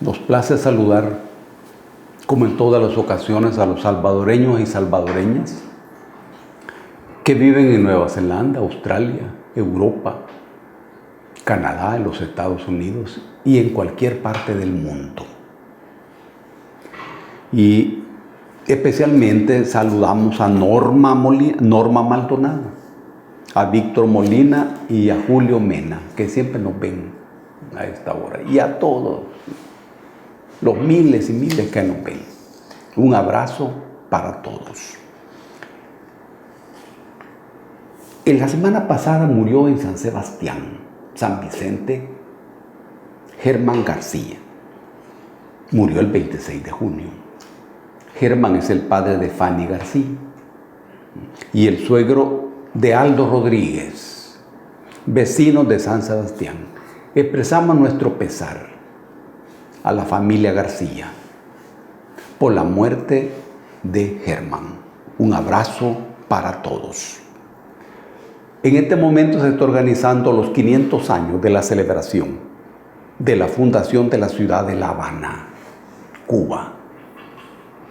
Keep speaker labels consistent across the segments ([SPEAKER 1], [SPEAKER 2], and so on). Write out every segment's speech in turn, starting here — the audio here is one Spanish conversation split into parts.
[SPEAKER 1] Nos place saludar, como en todas las ocasiones, a los salvadoreños y salvadoreñas que viven en Nueva Zelanda, Australia, Europa, Canadá, en los Estados Unidos y en cualquier parte del mundo. Y especialmente saludamos a Norma Maldonado, a Víctor Molina y a Julio Mena, que siempre nos ven a esta hora, y a todos los miles y miles que nos ven. Un abrazo para todos. En la semana pasada murió en San Sebastián, San Vicente, Germán García. Murió el 26 de junio. Germán es el padre de Fanny García y el suegro de Aldo Rodríguez, vecinos de San Sebastián. Expresamos nuestro pesar a la familia García por la muerte de Germán. Un abrazo para todos. En este momento se está organizando los 500 años de la celebración de la fundación de la ciudad de La Habana, Cuba.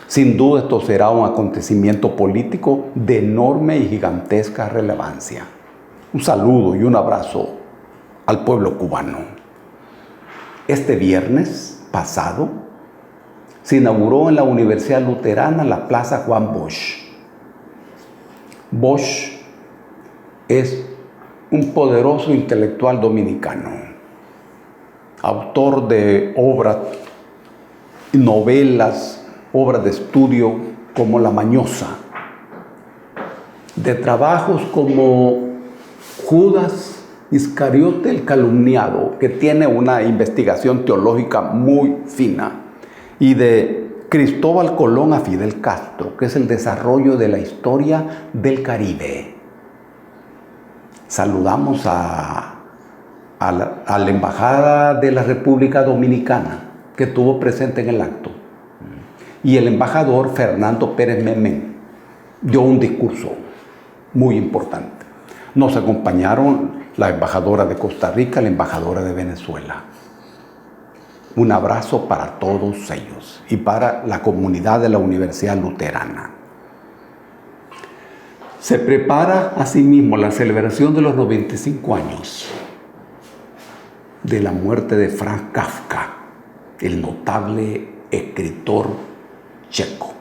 [SPEAKER 1] Sin duda esto será un acontecimiento político de enorme y gigantesca relevancia. Un saludo y un abrazo al pueblo cubano. Este viernes pasado se inauguró en la Universidad Luterana la Plaza Juan Bosch. Bosch es un poderoso intelectual dominicano, autor de obras, novelas, obras de estudio como La Mañosa, de trabajos como Judas Iscariote el Calumniado, que tiene una investigación teológica muy fina, y de Cristóbal Colón a Fidel Castro, que es el desarrollo de la historia del Caribe. Saludamos a la Embajada de la República Dominicana, que estuvo presente en el acto. Y el embajador Fernando Pérez Memén dio un discurso muy importante. Nos acompañaron la embajadora de Costa Rica, la embajadora de Venezuela. Un abrazo para todos ellos y para la comunidad de la Universidad Luterana. Se prepara asimismo la celebración de los 95 años de la muerte de Franz Kafka, el notable escritor checo,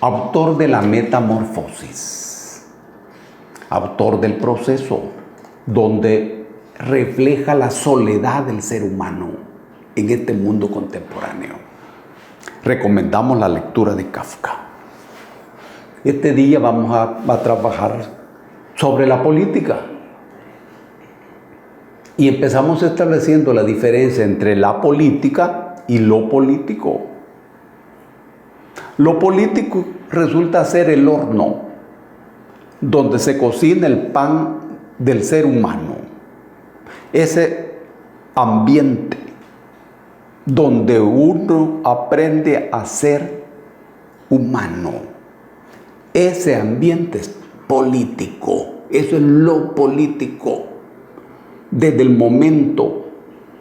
[SPEAKER 1] autor de La Metamorfosis, autor del Proceso, donde refleja la soledad del ser humano en este mundo contemporáneo. Recomendamos la lectura de Kafka. Este día vamos a trabajar sobre la política y empezamos estableciendo la diferencia entre la política y lo político. Lo político resulta ser el horno donde se cocina el pan del ser humano. Ese ambiente donde uno aprende a ser humano. Ese ambiente es político. Eso es lo político. Desde el momento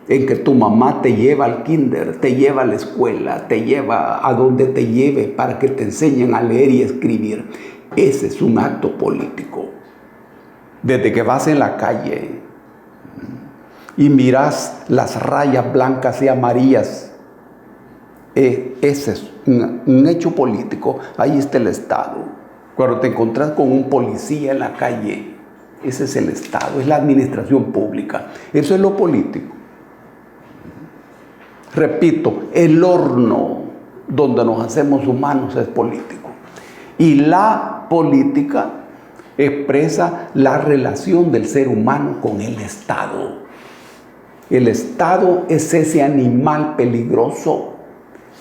[SPEAKER 1] en que tu mamá te lleva al kinder, te lleva a la escuela, te lleva a donde te lleve para que te enseñen a leer y escribir. Ese es un acto político. Desde que vas en la calle y miras las rayas blancas y amarillas, ese es un hecho político. Ahí está el Estado. Cuando te encontrás con un policía en la calle, ese es el Estado, es la administración pública. Eso es lo político. Repito, el horno donde nos hacemos humanos es político. Y la política expresa la relación del ser humano con el Estado. El Estado es ese animal peligroso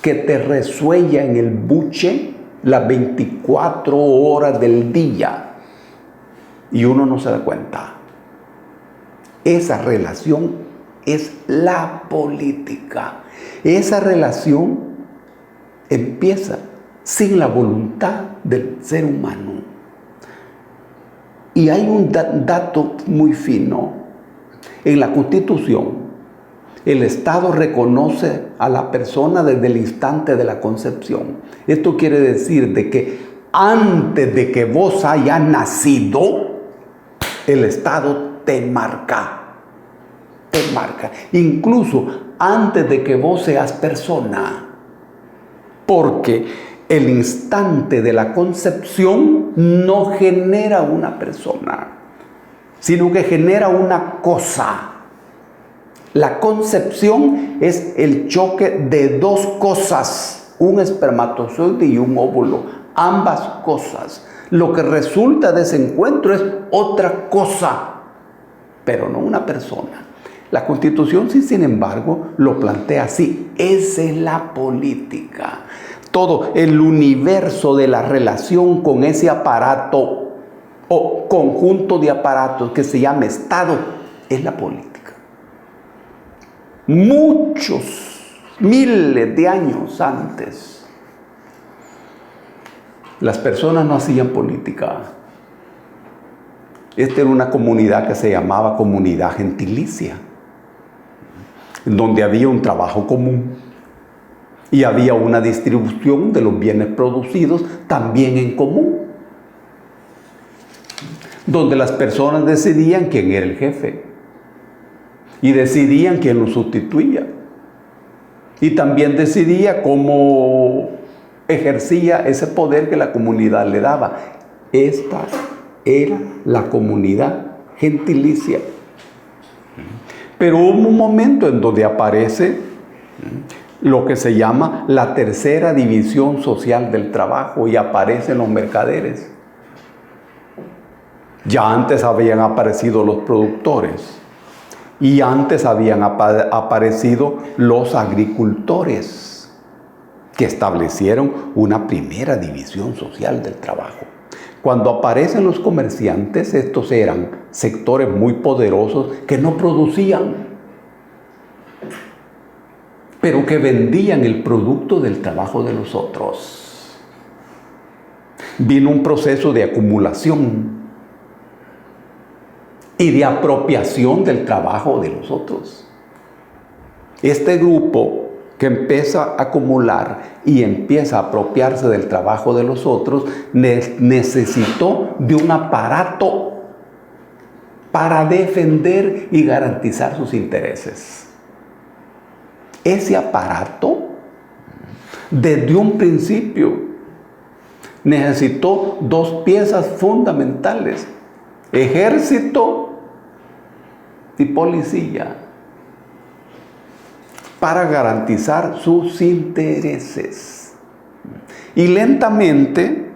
[SPEAKER 1] que te resuella en el buche las 24 horas del día y uno no se da cuenta. Esa relación es la política. Esa relación empieza sin la voluntad del ser humano. Y hay un dato muy fino en la Constitución El Estado reconoce a la persona desde el instante de la concepción. Esto quiere decir de que antes de que vos hayas nacido, el Estado te marca. Te marca. Incluso antes de que vos seas persona. Porque el instante de la concepción no genera una persona, sino que genera una cosa. La concepción es el choque de dos cosas, un espermatozoide y un óvulo, ambas cosas. Lo que resulta de ese encuentro es otra cosa, pero no una persona. La Constitución, sí, sin embargo, lo plantea así. Esa es la política. Todo el universo de la relación con ese aparato o conjunto de aparatos que se llama Estado es la política. Muchos, miles de años antes, las personas no hacían política. Esta era una comunidad que se llamaba comunidad gentilicia, donde había un trabajo común y había una distribución de los bienes producidos también en común, donde las personas decidían quién era el jefe y decidían quién lo sustituía y también decidía cómo ejercía ese poder que la comunidad le daba. Esta era la comunidad gentilicia. Pero hubo un momento en donde aparece lo que se llama la tercera división social del trabajo y aparecen los mercaderes. Ya antes habían aparecido los productores y antes habían aparecido los agricultores que establecieron una primera división social del trabajo. Cuando aparecen los comerciantes, estos eran sectores muy poderosos que no producían, pero que vendían el producto del trabajo de los otros. Vino un proceso de acumulación y de apropiación del trabajo de los otros. Este grupo que empieza a acumular y empieza a apropiarse del trabajo de los otros, necesitó de un aparato para defender y garantizar sus intereses. Ese aparato, desde un principio, necesitó dos piezas fundamentales: ejército y policía, para garantizar sus intereses. Y lentamente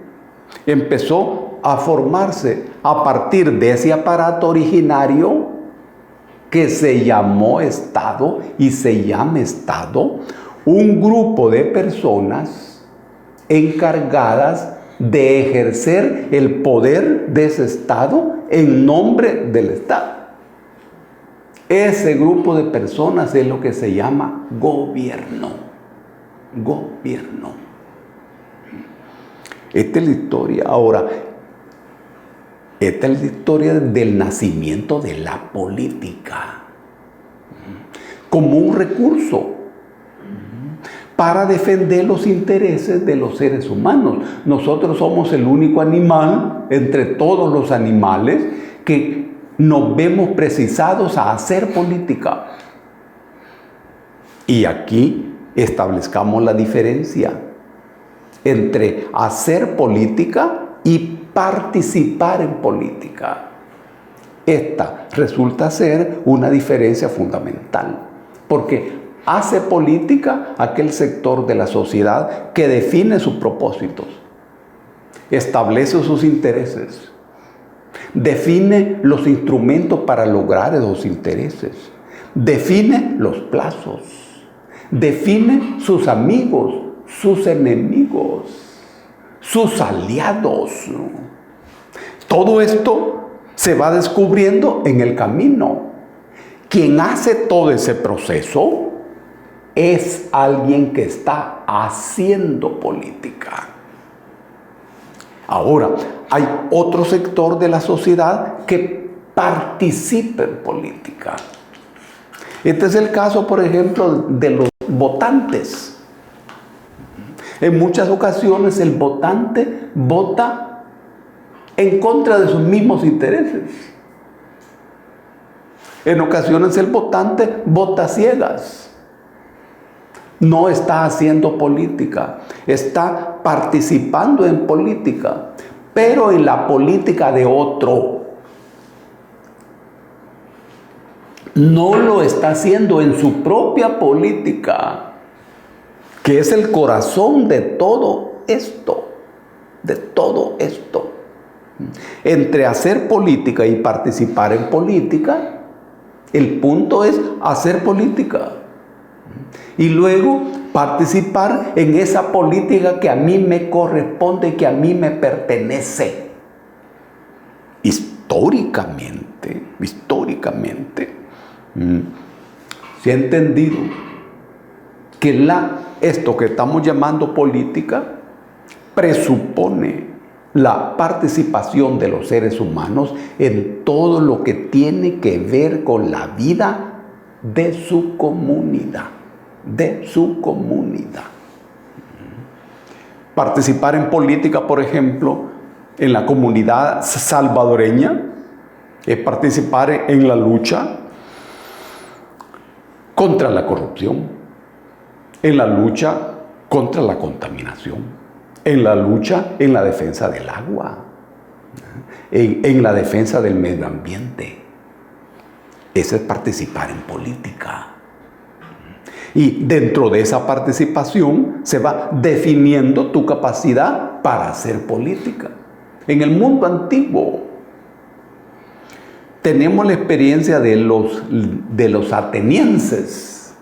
[SPEAKER 1] empezó a formarse a partir de ese aparato originario que se llamó Estado y se llama Estado, un grupo de personas encargadas de ejercer el poder de ese Estado en nombre del Estado. Ese grupo de personas es lo que se llama gobierno. Gobierno. Esta es la historia. Ahora, esta es la historia del nacimiento de la política como un recurso para defender los intereses de los seres humanos. Nosotros somos el único animal entre todos los animales que nos vemos precisados a hacer política. Y aquí establezcamos la diferencia entre hacer política y participar en política. Esta resulta ser una diferencia fundamental, porque hace política aquel sector de la sociedad que define sus propósitos, establece sus intereses, define los instrumentos para lograr esos intereses, define los plazos, define sus amigos, sus enemigos, sus aliados. Todo esto se va descubriendo en el camino. Quien hace todo ese proceso es alguien que está haciendo política. Ahora, hay otro sector de la sociedad que participa en política. Este es el caso, por ejemplo, de los votantes. En muchas ocasiones el votante vota en contra de sus mismos intereses. En ocasiones el votante vota a ciegas. No está haciendo política, está participando en política, pero en la política de otro. No lo está haciendo en su propia política, que es el corazón de todo esto, de todo esto. Entre hacer política y participar en política, el punto es hacer política y luego participar en esa política que a mí me corresponde, que a mí me pertenece. Históricamente, se ha entendido que esto que estamos llamando política presupone la participación de los seres humanos en todo lo que tiene que ver con la vida de su comunidad, Participar en política, por ejemplo, en la comunidad salvadoreña, es participar en la lucha contra la corrupción, en la lucha contra la contaminación, en la lucha en la defensa del agua, en la defensa del medio ambiente. Eso es participar en política. Y dentro de esa participación se va definiendo tu capacidad para hacer política. En el mundo antiguo tenemos la experiencia de los atenienses.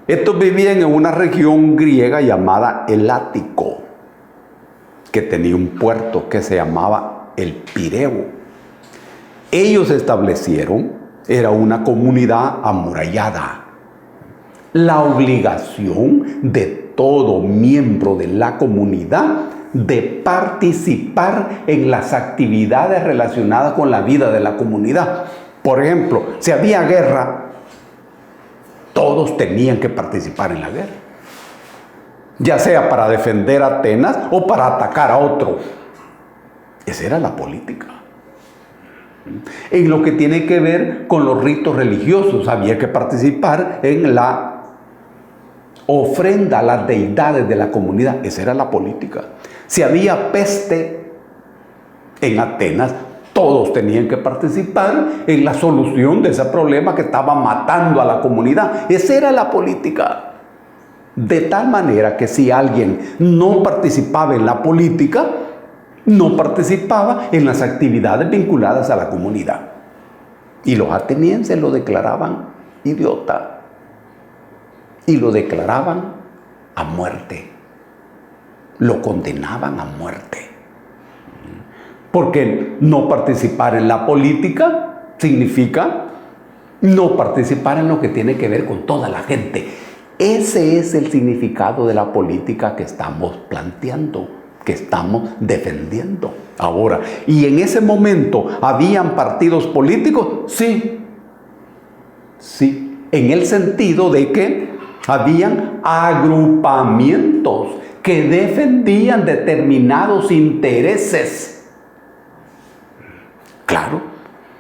[SPEAKER 1] Estos vivían en una región griega llamada el Ático, que tenía un puerto que se llamaba el Pireo. Ellos establecieron, era una comunidad amurallada. La obligación de todo miembro de la comunidad de participar en las actividades relacionadas con la vida de la comunidad. Por ejemplo, si había guerra, todos tenían que participar en la guerra, ya sea para defender a Atenas o para atacar a otro. Esa era la política. En lo que tiene que ver con los ritos religiosos, había que participar en la ofrenda a las deidades de la comunidad. Esa era la política. Si había peste en Atenas, todos tenían que participar en la solución de ese problema que estaba matando a la comunidad. Esa era la política. De tal manera que si alguien no participaba en la política, no participaba en las actividades vinculadas a la comunidad. Y los atenienses lo declaraban idiota. Y lo declaraban a muerte. Lo condenaban a muerte. Porque no participar en la política significa no participar en lo que tiene que ver con toda la gente. Ese es el significado de la política que estamos planteando, que estamos defendiendo ahora. ¿Y en ese momento habían partidos políticos? Sí. Sí. En el sentido de que habían agrupamientos que defendían determinados intereses. Claro,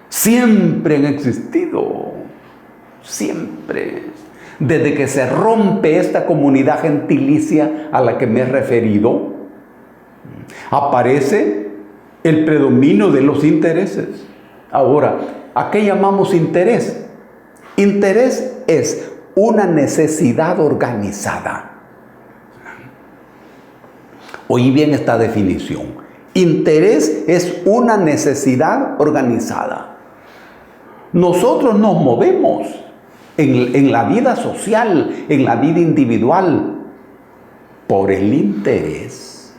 [SPEAKER 1] siempre han existido, siempre. Desde que se rompe esta comunidad gentilicia a la que me he referido, aparece el predominio de los intereses. Ahora, ¿a qué llamamos interés? Interés es una necesidad organizada. Oí bien esta definición. Interés es una necesidad organizada. Nosotros nos movemos en la vida social, en la vida individual, por el interés.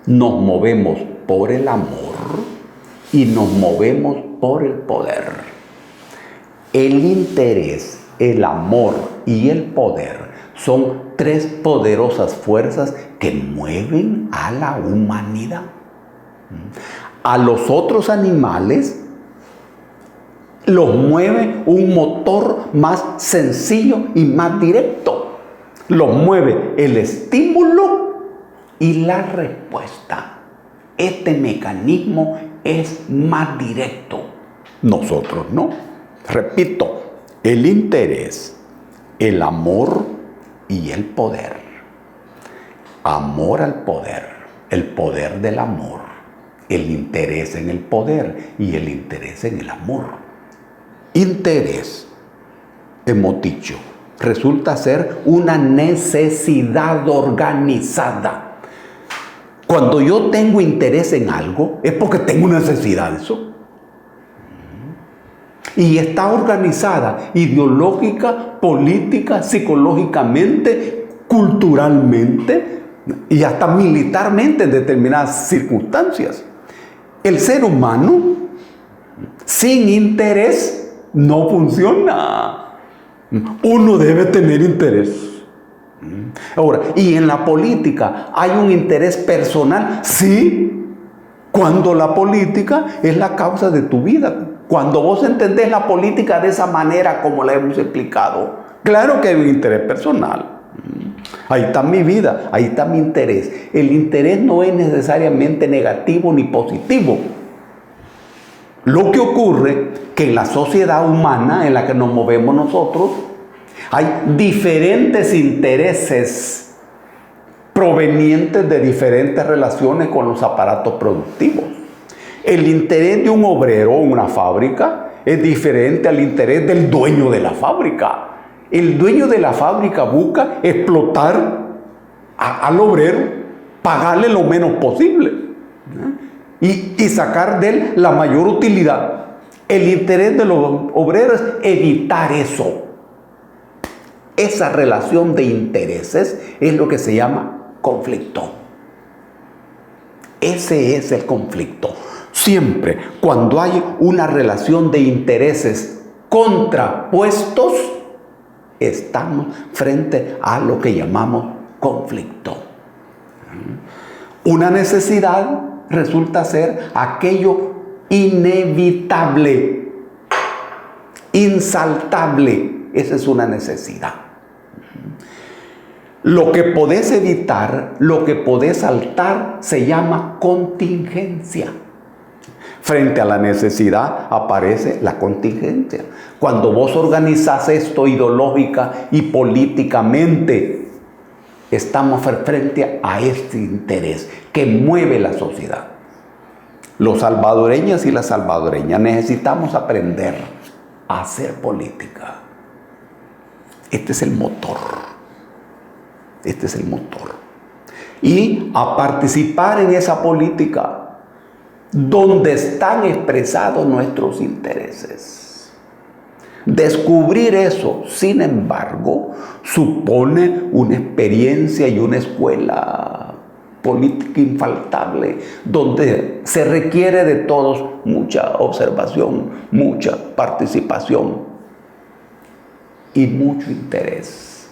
[SPEAKER 1] Nos movemos por el amor y nos movemos por el poder. El interés, el amor y el poder son tres poderosas fuerzas que mueven a la humanidad. A los otros animales Los mueve un motor más sencillo y más directo. Los mueve el estímulo y la respuesta. Este mecanismo es más directo. Nosotros no. Repito, el interés, el amor y el poder. Amor al poder, el poder del amor, el interés en el poder y el interés en el amor. Interés, hemos dicho, resulta ser una necesidad organizada. Cuando yo tengo interés en algo, es porque tengo necesidad de eso. Y está organizada ideológica, política, psicológicamente, culturalmente y hasta militarmente en determinadas circunstancias. El ser humano sin interés no funciona. Uno debe tener interés. Ahora, ¿y en la política hay un interés personal? Sí, cuando la política es la causa de tu vida. Cuando vos entendés la política de esa manera como la hemos explicado, claro que hay un interés personal. Ahí está mi vida, ahí está mi interés. El interés no es necesariamente negativo ni positivo. Lo que ocurre que en la sociedad humana en la que nos movemos nosotros, hay diferentes intereses provenientes de diferentes relaciones con los aparatos productivos. El interés de un obrero en una fábrica es diferente al interés del dueño de la fábrica. El dueño de la fábrica busca explotar al obrero, pagarle lo menos posible y sacar de él la mayor utilidad. El interés de los obreros es evitar eso. Esa relación de intereses es lo que se llama conflicto. Ese es el conflicto. Siempre cuando hay una relación de intereses contrapuestos, estamos frente a lo que llamamos conflicto. Una necesidad resulta ser aquello inevitable, insaltable. Esa es una necesidad. Lo que podés evitar, lo que podés saltar, se llama contingencia. Frente a la necesidad aparece la contingencia. Cuando vos organizás esto ideológica y políticamente, estamos frente a este interés que mueve la sociedad. Los salvadoreños y las salvadoreñas necesitamos aprender a hacer política. Este es el motor. Este es el motor. Y a participar en esa política donde están expresados nuestros intereses. Descubrir eso, sin embargo, supone una experiencia y una escuela política infaltable, donde se requiere de todos mucha observación, mucha participación y mucho interés.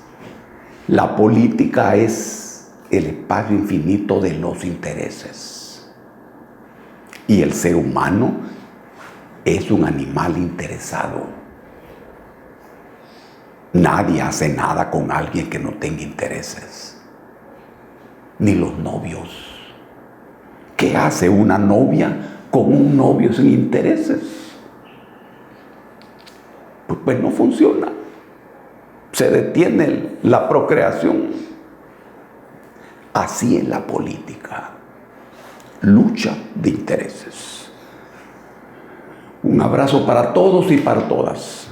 [SPEAKER 1] La política es el espacio infinito de los intereses. Y el ser humano es un animal interesado. Nadie hace nada con alguien que no tenga intereses. Ni los novios. ¿Qué hace una novia con un novio sin intereses? Pues no funciona. Se detiene la procreación. Así es la política. Lucha de intereses. Un abrazo para todos y para todas.